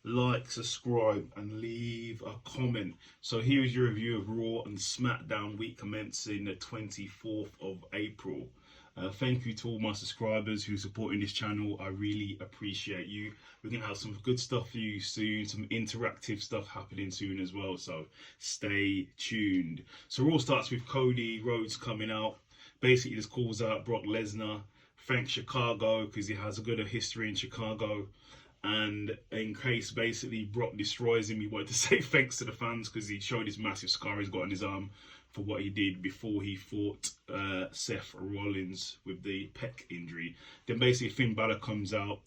like, subscribe, and leave a comment. So here is your review of Raw and SmackDown week commencing the 24th of April. Thank you to all my subscribers who are supporting this channel. I really appreciate you. We're going to have some good stuff for you soon, some interactive stuff happening soon as well, so stay tuned. So Raw starts with Cody Rhodes coming out. Basically just calls out Brock Lesnar, thanks Chicago because he has a good history in Chicago. And in case basically Brock destroys him, he wanted to say thanks to the fans because he showed his massive scar he's got on his arm for what he did before he fought Seth Rollins with the pec injury. Then basically Finn Balor comes out.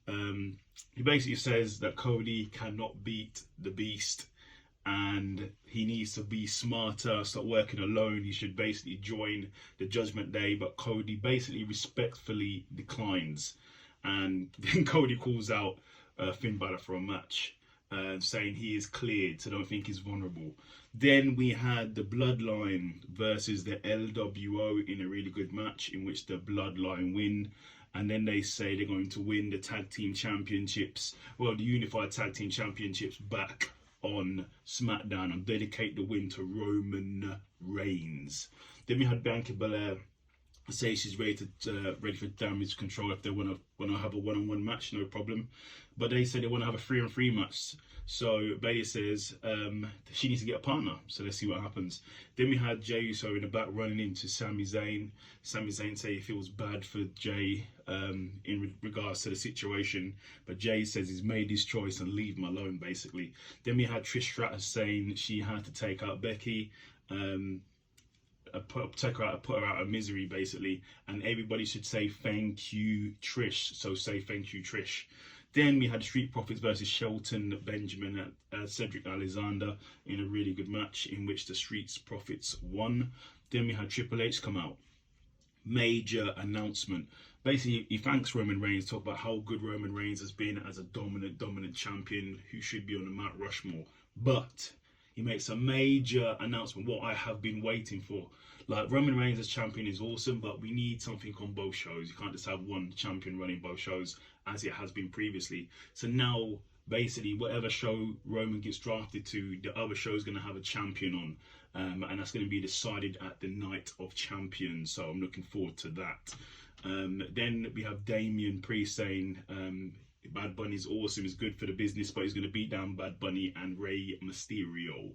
He basically says that Cody cannot beat the Beast and he needs to be smarter, start working alone. He should basically join the Judgment Day, but Cody basically respectfully declines. And then Cody calls out Finn Balor for a match, saying he is cleared, so don't think he's vulnerable. Then we had the Bloodline versus the LWO in a really good match in which the Bloodline win. And then they say they're going to win the Tag Team Championships, well, the Unified Tag Team Championships back on SmackDown and dedicate the win to Reigns. Then we had Bianca Belair say she's ready for damage control if they want to have a one-on-one match, no problem. But they say they want to have a 3-on-3 match. So Bayley says she needs to get a partner. So let's see what happens. Then we had Jey Uso in the back running into Sami Zayn. Sami Zayn say he feels bad for Jey in regards to the situation, but Jey says he's made his choice and leave him alone, basically. Then we had Trish Stratus saying she had to take out Becky. Put her out of misery, basically, and everybody should say thank you Trish, so say thank you Trish. Then we had Street Profits versus Shelton Benjamin and Cedric Alexander in a really good match in which the Street Profits won. Then we had Triple H come out, major announcement. Basically he thanks Roman Reigns, talk about how good Roman Reigns has been as a dominant champion who should be on the Mount Rushmore, but he makes a major announcement, what I have been waiting for. Like, Roman Reigns as champion is awesome, but we need something on both shows. You can't just have one champion running both shows as it has been previously. So now, basically, whatever show Roman gets drafted to, the other show is going to have a champion on. And that's going to be decided at the Night of Champions. So I'm looking forward to that. Then we have Damian Priest saying Bad Bunny's awesome, is good for the business, but he's going to beat down Bad Bunny and Rey Mysterio.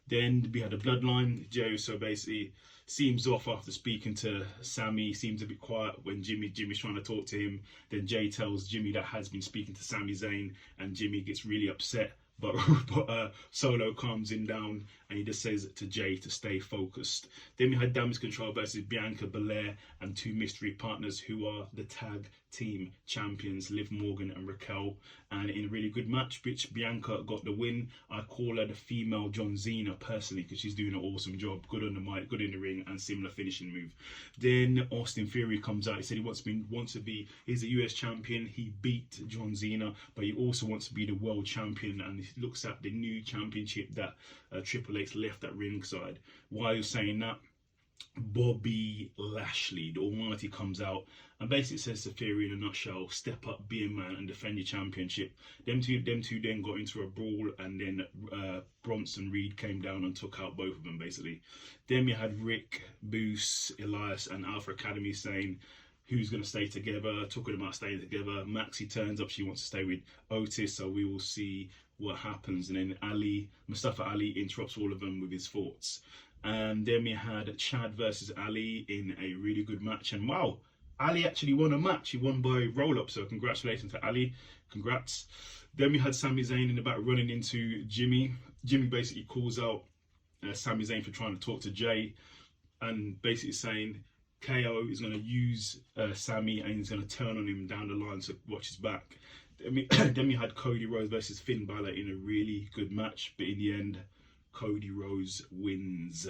Then we had the Bloodline. Jey Uso basically seems off after speaking to Sammy, seems a bit quiet when Jimmy's trying to talk to him. Then Jey tells Jimmy that has been speaking to Sami Zayn, and Jimmy gets really upset. But Solo calms him down and he just says to Jey to stay focused. Then we had Damage Control versus Bianca Belair and two mystery partners who are the tag team champions, Liv Morgan and Raquel. And in a really good match, which Bianca got the win. I call her the female John Cena personally because she's doing an awesome job. Good on the mic, good in the ring, and similar finishing move. Then Austin Theory comes out. He said he wants to be, he's a US champion. He beat John Cena, but he also wants to be the world champion. And he looks at the new championship that Triple H left at ringside. While you're saying that, Bobby Lashley, the Almighty, comes out and basically says to Theory in a nutshell, step up, be a man and defend your championship. Them two then got into a brawl, and then Bronson Reed came down and took out both of them, basically. Then we had Rick, Boos, Elias and Alpha Academy saying who's going to stay together, talking about staying together. Maxie turns up, she wants to stay with Otis, so we will see what happens. And then Mustafa Ali interrupts all of them with his thoughts. And then we had Chad versus Ali in a really good match. And wow, Ali actually won a match. He won by roll-up, so congratulations to Ali. Congrats. Then we had Sami Zayn in the back running into Jimmy. Jimmy basically calls out Sami Zayn for trying to talk to Jey and basically saying KO is going to use Sami and he's going to turn on him down the line, so watch his back. Then we had Cody Rhodes versus Finn Balor in a really good match, but in the end, Cody Rhodes wins.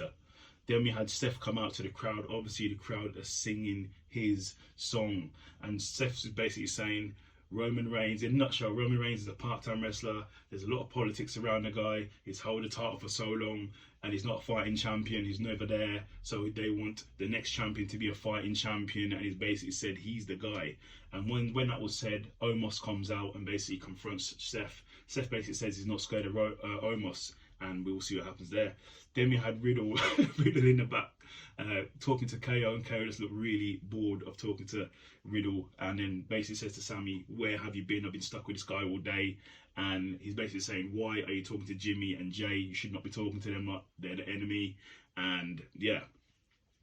Then we had Seth come out to the crowd. Obviously, the crowd are singing his song. And Seth's basically saying, Roman Reigns, in a nutshell, Roman Reigns is a part-time wrestler. There's a lot of politics around the guy. He's held the title for so long, and he's not a fighting champion. He's never there. So they want the next champion to be a fighting champion, and he's basically said he's the guy. And when that was said, Omos comes out and basically confronts Seth, Seth basically says he's not scared of Omos, and we'll see what happens there. Then we had Riddle, Riddle in the back, talking to KO, and KO just looked really bored of talking to Riddle, and then basically says to Sammy, "Where have you been? I've been stuck with this guy all day." And he's basically saying, "Why are you talking to Jimmy and Jay? You should not be talking to them. They're the enemy." And yeah,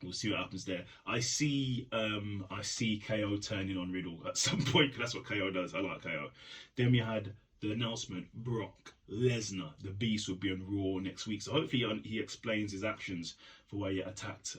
we'll see what happens there. I see KO turning on Riddle at some point, because that's what KO does. I like KO. Then we had the announcement: Brock Lesnar, the Beast, will be on Raw next week. So hopefully he explains his actions for why he attacked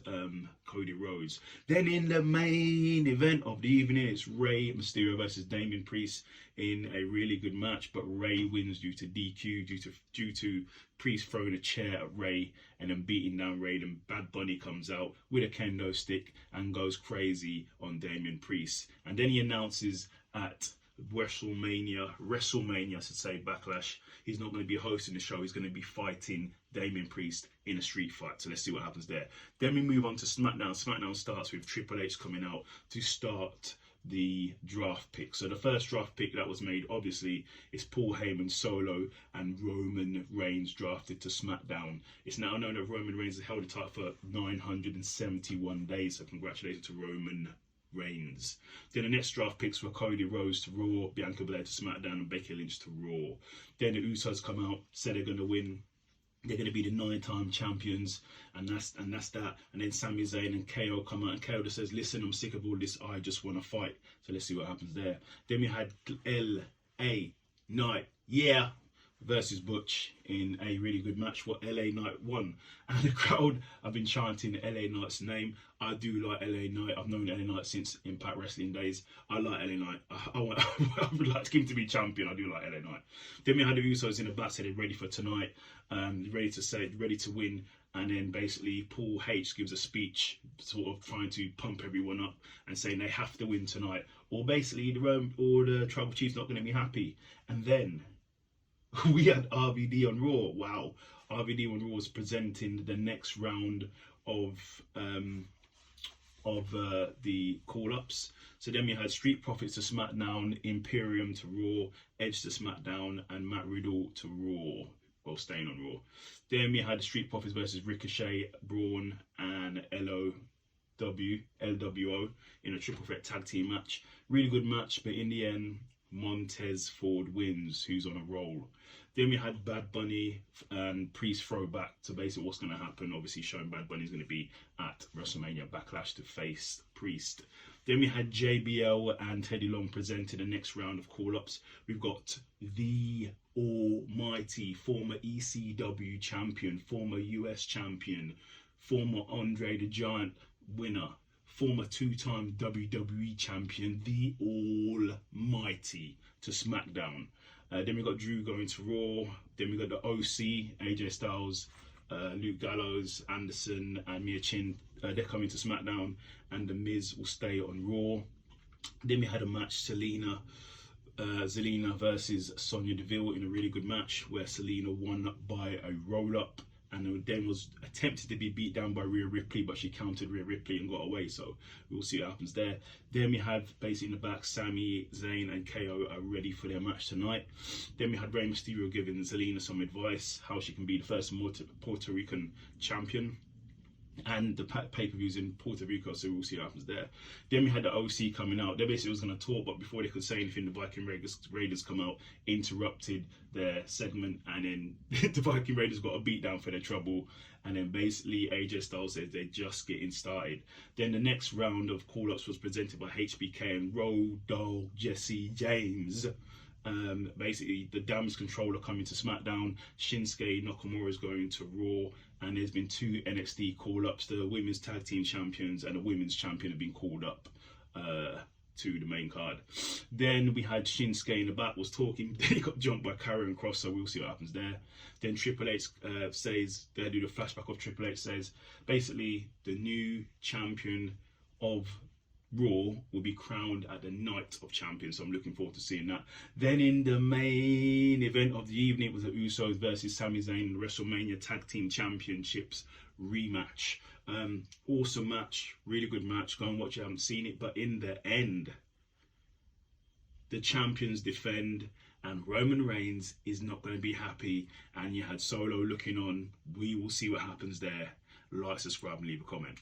Cody Rhodes. Then in the main event of the evening, it's Rey Mysterio versus Damian Priest in a really good match, but Rey wins due to DQ, due to Priest throwing a chair at Rey and then beating down Rey. Then Bad Bunny comes out with a kendo stick and goes crazy on Damian Priest. And then he announces at WrestleMania, I should say, Backlash, he's not going to be hosting the show. He's going to be fighting Damian Priest in a street fight. So let's see what happens there. Then we move on to SmackDown. SmackDown starts with Triple H coming out to start the draft pick. So the first draft pick that was made, obviously, is Paul Heyman Solo and Roman Reigns drafted to SmackDown. It's now known that Roman Reigns has held the title for 971 days. So congratulations to Roman Reigns. Then the next draft picks were Cody Rhodes to Raw, Bianca Belair to SmackDown, and Becky Lynch to Raw. Then the Usos come out, said they're going to win. They're going to be the 9-time champions, and that's that. And then Sami Zayn and KO come out, and KO just says, "Listen, I'm sick of all this. I just want to fight." So let's see what happens there. Then we had LA Knight, versus Butch in a really good match. What LA Knight won, and the crowd have been chanting LA Knight's name. I do like LA Knight. I've known LA Knight since Impact Wrestling days. I like LA Knight. I would like him to be champion. I do like LA Knight. Then we had the Usos in the back, said they're ready for tonight, ready to win. And then basically Paul H gives a speech, sort of trying to pump everyone up and saying they have to win tonight, or basically the Tribal Chief's not going to be happy. And then we had RVD on Raw. Wow, RVD on Raw was presenting the next round of the call-ups. So then we had Street Profits to SmackDown, Imperium to Raw, Edge to SmackDown, and Matt Riddle to Raw, while staying on Raw. Then we had Street Profits versus Ricochet, Braun, and LWO in a triple threat tag team match. Really good match, but in the end, Montez Ford wins, who's on a roll. Then we had Bad Bunny and Priest throwback to basically what's going to happen, obviously showing Bad Bunny is going to be at WrestleMania Backlash to face Priest. Then we had JBL and Teddy Long presented the next round of call-ups. We've got the almighty former ECW champion, former US champion, former Andre the Giant winner, former two-time WWE champion, the almighty, to SmackDown. Then we got Drew going to Raw. Then we got the OC, AJ Styles, Luke Gallows, Anderson, and Mia Chin. They're coming to SmackDown, and The Miz will stay on Raw. Then we had a match, Zelina versus Sonya Deville in a really good match, where Zelina won by a roll-up, and then was attempted to be beat down by Rhea Ripley, but she countered Rhea Ripley and got away, so we'll see what happens there. Then we had, basically in the back, Sami Zayn and KO are ready for their match tonight. Then we had Rey Mysterio giving Zelina some advice, how she can be the first Puerto Rican champion. And the pay-per-view's in Puerto Rico, so we'll see what happens there. Then we had the OC coming out. They basically was going to talk, but before they could say anything, the Viking Raiders come out, interrupted their segment, and then the Viking Raiders got a beat down for their trouble. And then basically AJ Styles said they're just getting started. Then the next round of call-ups was presented by HBK and Road Dogg Jesse James. Basically the Damage Control coming to SmackDown, Shinsuke Nakamura is going to Raw, and there's been 2 NXT call-ups. The women's tag team champions and the women's champion have been called up to the main card. Then we had Shinsuke in the back was talking. Then he got jumped by Karrion Kross, so we'll see what happens there. Then Triple H says, they do the flashback of Triple H, says basically the new champion of Raw will be crowned at the Night of Champions, so I'm looking forward to seeing that. Then in the main event of the evening, it was the Usos versus Sami Zayn in the WrestleMania Tag Team Championships rematch. Awesome match, really good match. Go and watch it, I haven't seen it. But in the end, the champions defend, and Roman Reigns is not going to be happy, and you had Solo looking on. We will see what happens there. Like, subscribe, and leave a comment.